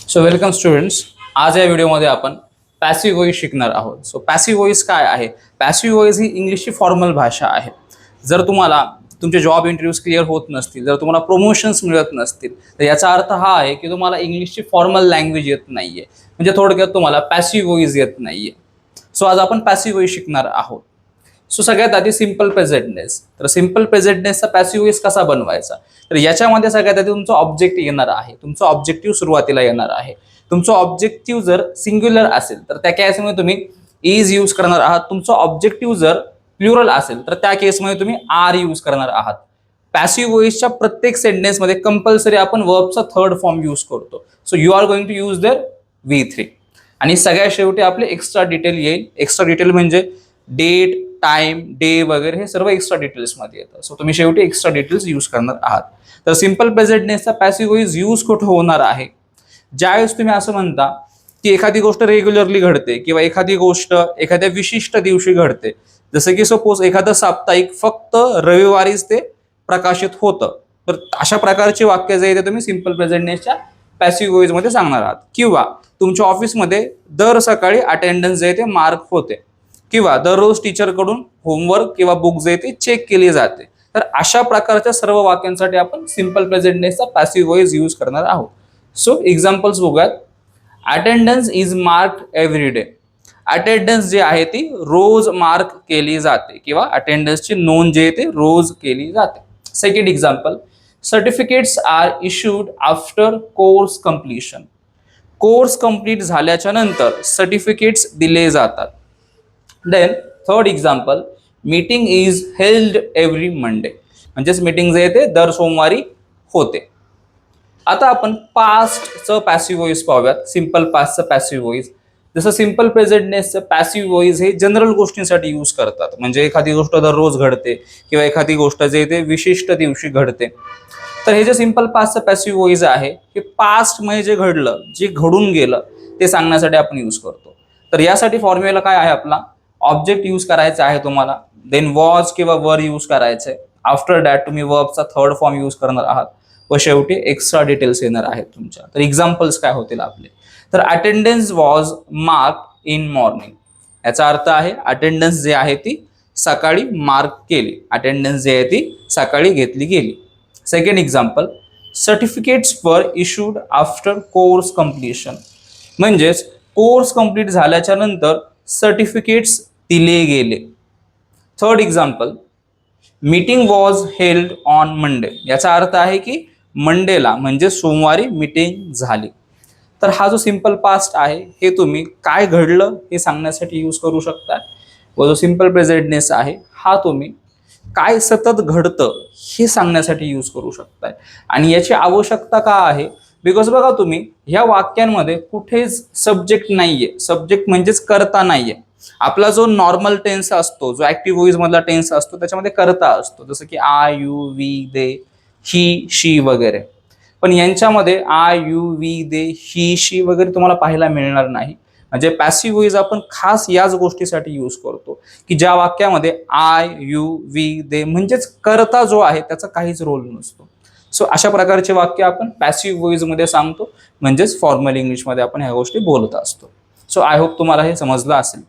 So welcome students. आज या व्हिडिओमध्ये आपण पॅसिव्ह व्हॉइस शिकणार आहोत. सो पॅसिव्ह व्हॉइस काय आहे? पॅसिव्ह व्हॉइस ही इंग्लिशची फॉर्मल भाषा आहे. जर तुम्हाला तुमचे जॉब इंटरव्ह्यूज क्लिअर होत नसतील, जर तुम्हाला प्रमोशन्स मिळत नसतील, तर याचा अर्थ हा आहे की तुम्हाला इंग्लिशची फॉर्मल लँग्वेज येत नाहीये. म्हणजे थोडक्यात तुम्हाला पॅसिव्ह व्हॉइस येत नाहीये. सो आज आपण पॅसिव्ह व्हॉइस शिकणार आहोत. सो सगळ्यात आधी सिंपल प्रेझेंटनेस. तर सिंपल प्रेझेंटनेसचा पॅसिव्ह व्हॉइस कसा बनवायचा? तर याच्यामध्ये सगळ्यात आधी तुमचं ऑब्जेक्ट येणार आहे. तुमचं ऑब्जेक्टिव्ह सुरुवातीला येणार आहे. तुमचं ऑब्जेक्टिव्ह जर सिंग्युलर असेल तर त्या केसमध्ये तुम्ही इज यूज करणार आहात. तुमचं ऑब्जेक्टिव्ह जर प्लुरल असेल तर त्या केसमध्ये तुम्ही आर यूज करणार आहात. पॅसिव्ह व्हॉइसच्या प्रत्येक सेंटेन्समध्ये कंपल्सरी आपण वर्बचा थर्ड फॉर्म यूज करतो. So you are going to use their V3. आणि सगळ्यात शेवटी आपले एक्स्ट्रा डिटेल येईल. एक्स्ट्रा डिटेल म्हणजे डेट, टाइम, डे वगैरे हे सर्व एक्स्ट्रा डिटेल्समध्ये येतं. सो तुम्ही शेवटी एक्स्ट्रा डिटेल्स यूज करणार आहात. तर सिंपल प्रेझेंटनेसचा पॅसिव्ह व्हॉइस यूज कुठं होणार आहे? ज्यावेळेस तुम्ही असं म्हणता की एखादी गोष्ट रेग्युलरली घडते किंवा एखादी गोष्ट एखाद्या विशिष्ट दिवशी घडते, जसं की सपोज एखादं साप्ताहिक फक्त रविवारीच ते प्रकाशित होतं, तर अशा प्रकारचे वाक्य जे आहे ते तुम्ही सिंपल प्रेझेंटनेसच्या पॅसिव्ह व्हॉइसमध्ये सांगणार आहात. किंवा तुमच्या ऑफिसमध्ये दर सकाळी अटेंडन्स जे आहे ते मार्क होते, किंवा दररोज टीचरकडून होमवर्क किंवा बुक जे आहे ते चेक केली जाते. तर अशा प्रकारच्या सर्व वाक्यांसाठी आपण सिंपल प्रेझेंटनेसचा पॅसिव्ह व्हॉइस यूज करणार आहोत. सो एक्झाम्पल्स बघूयात. Attendance is marked every day. Attendance जी आहे ती रोज मार्क केली जाते किंवा अटेंडन्सची नोंद जी आहे ते रोज केली जाते. Second example, certificates are issued after course completion. Course complete झाल्याच्या नंतर सर्टिफिकेट्स दिले जातात. Then third example, meeting is held every Monday. म्हणजेच मीटिंग जे आहे ते दर सोमवारी होते. आता आपण पास्टचं पॅसिव्ह व्हॉइस पाहूयात. सिंपल पास्टचं पॅसिव्ह व्हॉइस. जसं सिंपल प्रेझेंटनेसचं पॅसिव्ह व्हॉइस हे जनरल गोष्टींसाठी यूज करतात. म्हणजे एखादी गोष्ट दररोज घडते किंवा एखादी गोष्ट जे ते विशिष्ट दिवशी घडते. तर हे जे सिंपल पास्टचं पॅसिव्ह व्हॉइस आहे हे पास्ट मध्ये जे घडलं, जे घडून गेलं ते सांगण्यासाठी आपण यूज करतो. तर यासाठी फॉर्म्युला काय आहे आपला? ऑब्जेक्ट यूज करायचा आहे तुम्हाला, देन वॉज किंवा वर यूज करायचंय. आफ्टर दॅट तुम्ही वर्बचा थर्ड फॉर्म यूज करणार आहात व शेवटी एक्स्ट्रा डिटेल्स येणार आहेत तुमच्या. तर एक्झाम्पल्स काय होतील आपले? तर attendance was mark in morning. याचा अर्थ आहे अटेंडन्स जे आहे ती सकाळी मार्क केली, अटेंडन्स जी आहे ती सकाळी घेतली गेली. सेकंड एक्झाम्पल, सर्टिफिकेट्स वर इश्यूड आफ्टर कोर्स कम्प्लिशन. म्हणजेच कोर्स कंप्लीट झाल्याच्या नंतर सर्टिफिकेट्स दिले गेले. Third example, meeting was held on Monday. याचा अर्थ आहे की मंडेला म्हणजे सोमवारी मीटिंग झाली. तर हा जो सिंपल पास्ट आहे हे तुम्ही काय घडलं हे सांगण्यासाठी यूज करू शकता. व जो सिंपल प्रेझेंटनेस आहे हा तुम्ही काय सतत घडतं हे सांगण्यासाठी यूज करू शकताय. आणि याची आवश्यकता का आहे? बिकॉज बघा तुम्ही ह्या वाक्यांमध्ये कुठेच सब्जेक्ट नाहीये. सब्जेक्ट म्हणजेच कर्ता नाहीये. आपला जो नॉर्मल टेन्स असतो, जो ऍक्टिव्ह व्हॉइस मधला टेन्स असतो त्याच्यामध्ये कर्ता असतो, जसं की आय, यू, वी, दे, ही, शी वगैरे. पण यांच्यामध्ये आय, यू, वी, दे, ही, शी वगैरे तुम्हाला पाहायला मिळणार नाही. म्हणजे पॅसिव्ह व्हॉइस आपण खास याच गोष्टीसाठी यूज करतो की ज्या वाक्यामध्ये आय, यू, वी, दे म्हणजेच कर्ता जो आहे त्याचा काहीच रोल नसतो. सो अशा प्रकारचे वाक्य आपण पॅसिव्ह व्हॉइस मध्ये सांगतो. म्हणजेच फॉर्मल इंग्लिशमध्ये आपण ह्या गोष्टी बोलत असतो. सो आय होप तुम्हाला हे समजलं असेल.